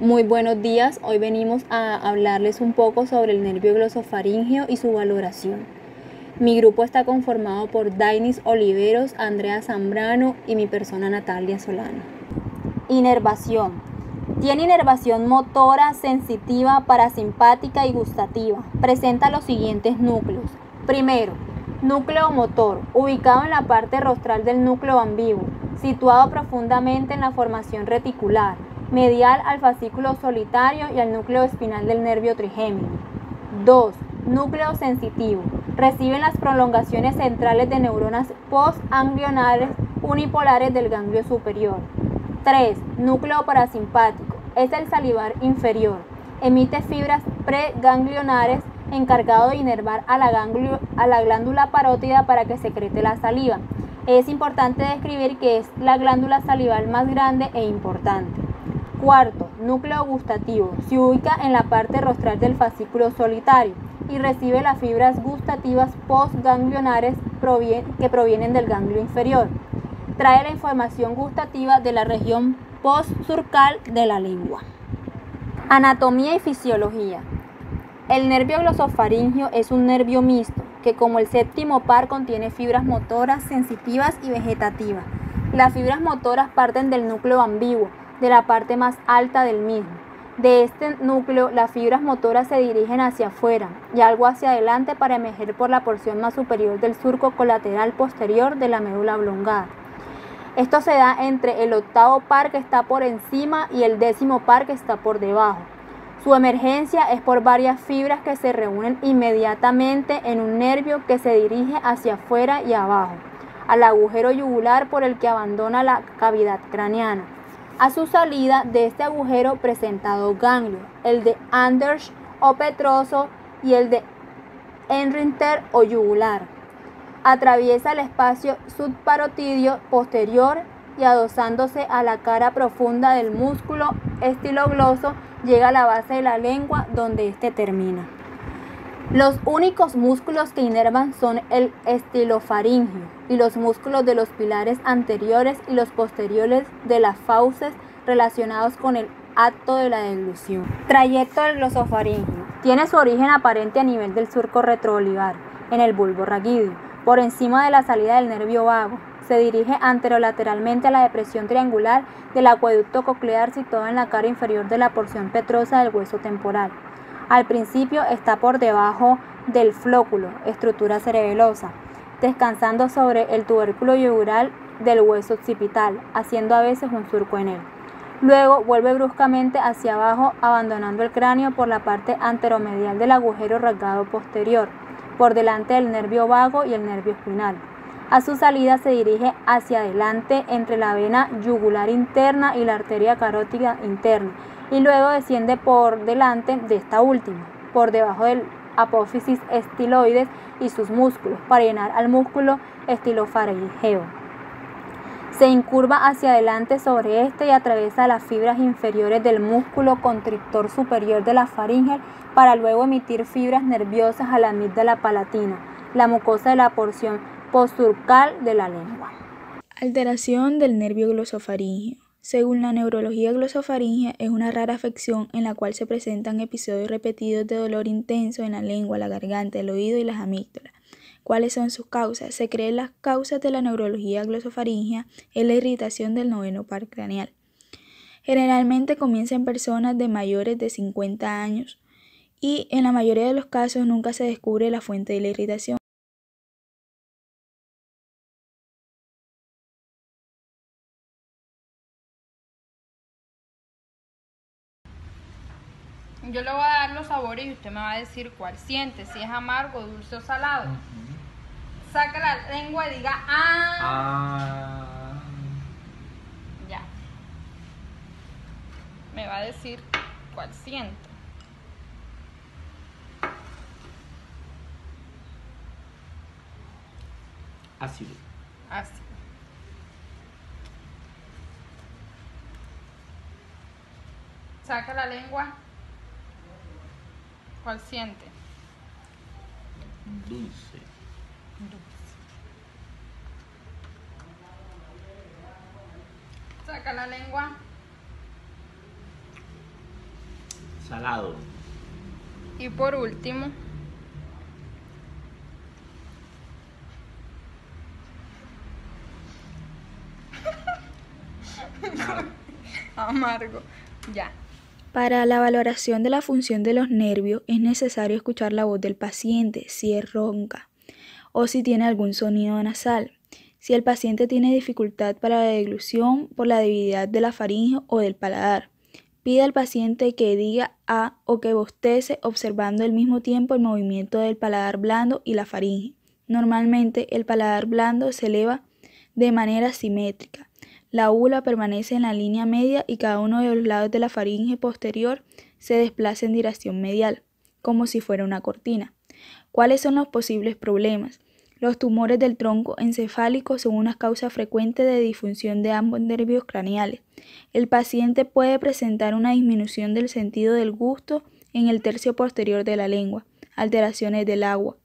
Muy buenos días, hoy venimos a hablarles un poco sobre el nervio glosofaríngeo y su valoración. Mi grupo está conformado por Dainis Oliveros, Andrea Zambrano y mi persona Natalia Solano. Inervación. Tiene inervación motora, sensitiva, parasimpática y gustativa. Presenta los siguientes núcleos. Primero, núcleo motor, ubicado en la parte rostral del núcleo ambiguo, situado profundamente en la formación reticular, medial al fascículo solitario y al núcleo espinal del nervio trigémino. 2. Núcleo sensitivo. Reciben las prolongaciones centrales de neuronas postganglionares unipolares del ganglio superior. 3. Núcleo parasimpático. Es el salivar inferior. Emite fibras preganglionares encargado de inervar a la glándula parótida para que secrete la saliva. Es importante describir que es la glándula salival más grande e importante. Cuarto, núcleo gustativo. Se ubica en la parte rostral del fascículo solitario y recibe las fibras gustativas postganglionares que provienen del ganglio inferior. Trae la información gustativa de la región postsurcal de la lengua. Anatomía y fisiología. El nervio glosofaríngeo es un nervio mixto que, como el séptimo par, contiene fibras motoras, sensitivas y vegetativas. Las fibras motoras parten del núcleo ambiguo, de la parte más alta del mismo. De este núcleo, las fibras motoras se dirigen hacia afuera y algo hacia adelante para emerger por la porción más superior del surco colateral posterior de la médula oblongada. Esto se da entre el octavo par, que está por encima, y el décimo par, que está por debajo. Su emergencia es por varias fibras que se reúnen inmediatamente en un nervio que se dirige hacia afuera y abajo, al agujero yugular por el que abandona la cavidad craneana. A su salida de este agujero presenta dos ganglios, el de Anders o Petroso y el de Enrinter o yugular. Atraviesa el espacio subparotidio posterior y, adosándose a la cara profunda del músculo estilogloso, llega a la base de la lengua, donde éste termina. Los únicos músculos que inervan son el estilofaríngeo y los músculos de los pilares anteriores y los posteriores de las fauces relacionados con el acto de la deglución. Trayecto del glosofaríngeo. Tiene su origen aparente a nivel del surco retroolivar, en el bulbo raquídeo, por encima de la salida del nervio vago. Se dirige anterolateralmente a la depresión triangular del acueducto coclear situado en la cara inferior de la porción petrosa del hueso temporal. Al principio está por debajo del flóculo, estructura cerebelosa, descansando sobre el tubérculo yugular del hueso occipital, haciendo a veces un surco en él. Luego vuelve bruscamente hacia abajo, abandonando el cráneo por la parte anteromedial del agujero rasgado posterior, por delante del nervio vago y el nervio espinal. A su salida se dirige hacia adelante entre la vena yugular interna y la arteria carótida interna, y luego desciende por delante de esta última, por debajo del apófisis estiloides y sus músculos, para llenar al músculo estilofaríngeo. Se incurva hacia adelante sobre este y atraviesa las fibras inferiores del músculo constrictor superior de la faringe para luego emitir fibras nerviosas a la amígdala palatina, la mucosa de la porción postsurcal de la lengua. Alteración del nervio glosofaríngeo. Según la neurología glosofaríngea, es una rara afección en la cual se presentan episodios repetidos de dolor intenso en la lengua, la garganta, el oído y las amígdalas. ¿Cuáles son sus causas? Se creen las causas de la neurología glosofaríngea es la irritación del noveno par craneal. Generalmente comienza en personas de mayores de 50 años y en la mayoría de los casos nunca se descubre la fuente de la irritación. Yo le voy a dar los sabores y usted me va a decir cuál siente, si es amargo, dulce o salado. Saca la lengua y diga ¡ah! Ya. Me va a decir cuál siente. Ácido. Ácido. Saca la lengua. ¿Cuál siente? Dulce. Dulce. Saca la lengua. Salado. Y por último, amargo. Ya. Para la valoración de la función de los nervios es necesario escuchar la voz del paciente si es ronca o si tiene algún sonido nasal. Si el paciente tiene dificultad para la deglución por la debilidad de la faringe o del paladar. Pide al paciente que diga A o que bostece observando al mismo tiempo el movimiento del paladar blando y la faringe. Normalmente el paladar blando se eleva de manera simétrica. La úvula permanece en la línea media y cada uno de los lados de la faringe posterior se desplaza en dirección medial, como si fuera una cortina. ¿Cuáles son los posibles problemas? Los tumores del tronco encefálico son una causa frecuente de disfunción de ambos nervios craneales. El paciente puede presentar una disminución del sentido del gusto en el tercio posterior de la lengua, alteraciones del agua,